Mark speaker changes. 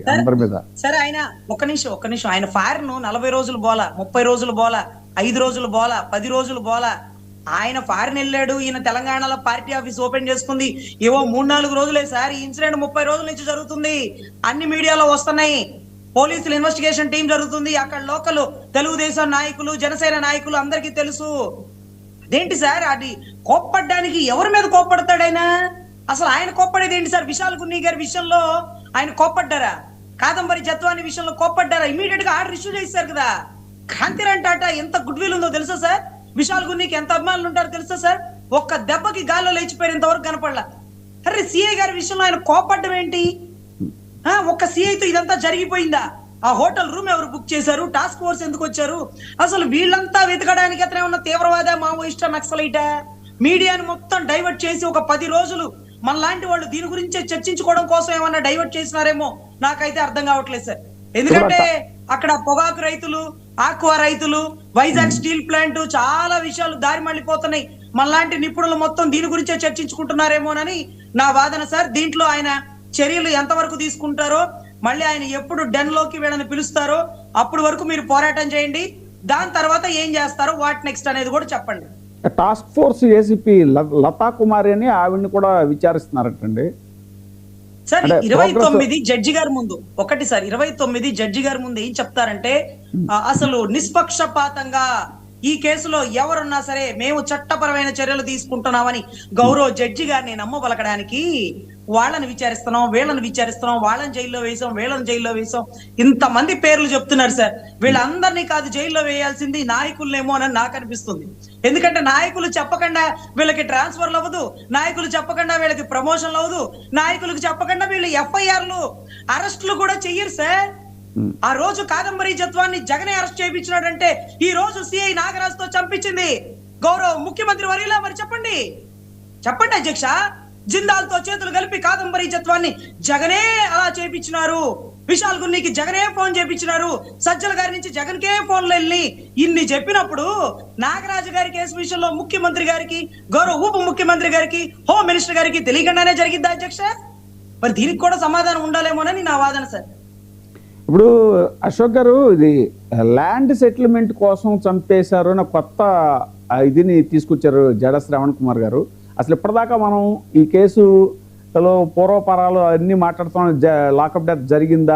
Speaker 1: Sir
Speaker 2: అందరి మీద.
Speaker 1: సరే ఆయన ఒక్క నిమిషం ఆయన ఫారిన్ 40 రోజులు బోలా, 30 రోజులు బోలా, 5 రోజులు బోలా, 10 రోజులు బోలా. ఆయన ఫారిన్ వెళ్ళాడు, ఈయన తెలంగాణలో పార్టీ ఆఫీస్ ఓపెన్ చేసుకుంది. ఏవో 3-4 రోజులే సార్, ఈ ఇన్సిడెంట్ 30 రోజుల నుంచి జరుగుతుంది. అన్ని మీడియాలో వస్తున్నాయి. పోలీసులు ఇన్వెస్టిగేషన్ టీం జరుగుతుంది. అక్కడ లోకల్ తెలుగుదేశం నాయకులు, జనసేన నాయకులు అందరికీ తెలుసు. అదేంటి సార్, అది కోప్పడ్డానికి ఎవరి మీద కోప్పడతాడు ఆయన? అసలు ఆయన కోప్పడేది ఏంటి సార్? విశాల్ గున్ని గారి విషయంలో ఆయన కోప్పడ్డారా? కాదంబరి జత్వాని విషయంలో కోప్పడ్డారా? ఇమీడియట్ గా ఆర్డర్ ఇష్యూ చేశారు కదా. కాంతిరాన్ టాటా ఎంత గుడ్ విల్ ఉందో తెలుసా సార్? విశాల్ గున్నికి ఎంత అభిమానులు ఉంటారో తెలుసా సార్? ఒక్క దెబ్బకి గాల్లో లేచిపోయినంత వరకు కనపడలా. అరే సిఐ గారి విషయంలో ఆయన కోప్పడ్డం ఏంటి? ఒక్క సిఐతో ఇదంతా జరిగిపోయిందా? ఆ హోటల్ రూమ్ ఎవరు బుక్ చేశారు? టాస్క్ ఫోర్స్ ఎందుకు వచ్చారు? అసలు వీళ్ళంతా వెతకడానికి అతనే ఉన్న తీవ్రవాద, మావోయిస్ట, నక్సలైట? మీడియాని మొత్తం డైవర్ట్ చేసి ఒక 10 రోజులు మనలాంటి వాళ్ళు దీని గురించే చర్చించుకోవడం కోసం ఏమన్నా డైవర్ట్ చేసినారేమో నాకైతే అర్థం కావట్లేదు సార్. ఎందుకంటే అక్కడ పొగాకు రైతులు, ఆక్వా రైతులు, వైజాగ్ స్టీల్ ప్లాంట్ చాలా విషయాలు దారి మళ్ళీపోతున్నాయి. మనలాంటి నిపుణులు మొత్తం దీని గురించే చర్చించుకుంటున్నారేమోనని నా వాదన సార్. దీంట్లో ఆయన చర్యలు ఎంతవరకు తీసుకుంటారో, మళ్ళీ ఆయన ఎప్పుడు డెన్ లోకి వీళ్ళని పిలుస్తారో అప్పుడు వరకు మీరు పోరాటం చేయండి. దాని తర్వాత ఏం చేస్తారో, వాట్ నెక్స్ట్ అనేది కూడా చెప్పండి.
Speaker 2: టాస్క్ ఫోర్స్ ఏసీపీ లతా కుమారి అని ఆవిడ్ని కూడా విచారిస్తున్నారటండి
Speaker 1: సార్. 29 జడ్జి గారి ముందు ఒకటి సార్, 29 జడ్జి గారి ముందు ఏం చెప్తారంటే, అసలు నిష్పక్షపాతంగా ఈ కేసులో ఎవరున్నా సరే మేము చట్టపరమైన చర్యలు తీసుకుంటున్నామని గౌరవ జడ్జి గారిని నమ్మబలకడానికి వాళ్ళని విచారిస్తున్నాం, వీళ్ళని విచారిస్తున్నాం, వాళ్ళని జైల్లో వేసాం, వీళ్ళని జైల్లో వేసాం, ఇంతమంది పేర్లు చెప్తున్నారు సార్. వీళ్ళందరినీ కాదు జైల్లో వేయాల్సింది నాయకులనేమో అని నాకు అనిపిస్తుంది. ఎందుకంటే నాయకులు చెప్పకుండా వీళ్ళకి ట్రాన్స్ఫర్లు అవ్వదు, నాయకులు చెప్పకుండా వీళ్ళకి ప్రమోషన్లు అవ్వదు, నాయకులకు చెప్పకుండా వీళ్ళు ఎఫ్ఐఆర్లు, అరెస్టులు కూడా చెయ్యరు సార్. ఆ రోజు కాదంబరి జత్వాన్ని జగనే అరెస్ట్ చేయించినాడంటే ఈ రోజు సిఐ నాగరాజుతో చంపించింది గౌరవ ముఖ్యమంత్రి వర్యులా. మరి చెప్పండి అధ్యక్ష. జిందాల్తో చేతులు కలిపి కాదంబరి జత్వాన్ని జగనే అలా చేపించినారు. విశాల్ గున్నికి జగనే ఫోన్ చేపించినారు. సజ్జల గారి నుంచి జగన్కే ఫోన్లు వెళ్ళి ఇన్ని చెప్పినప్పుడు నాగరాజు గారి కేసు విషయంలో ముఖ్యమంత్రి గారికి, గౌరవ ఉప ముఖ్యమంత్రి గారికి, హోమ్ మినిస్టర్ గారికి తెలియకుండానే జరిగిద్దా అధ్యక్ష? మరి దీనికి కూడా సమాధానం ఉండాలేమోనని నా వాదన సార్.
Speaker 2: ఇప్పుడు అశోక్ గారు, ఇది ల్యాండ్ సెటిల్మెంట్ కోసం చంపేశారు అని కొత్త ఇదిని తీసుకొచ్చారు జడ శ్రవణ్ కుమార్ గారు. అసలు ఇప్పటిదాకా మనం ఈ కేసులో పూర్వపరాలు అన్ని మాట్లాడుతున్నాం, లాకప్ డెత్ జరిగిందా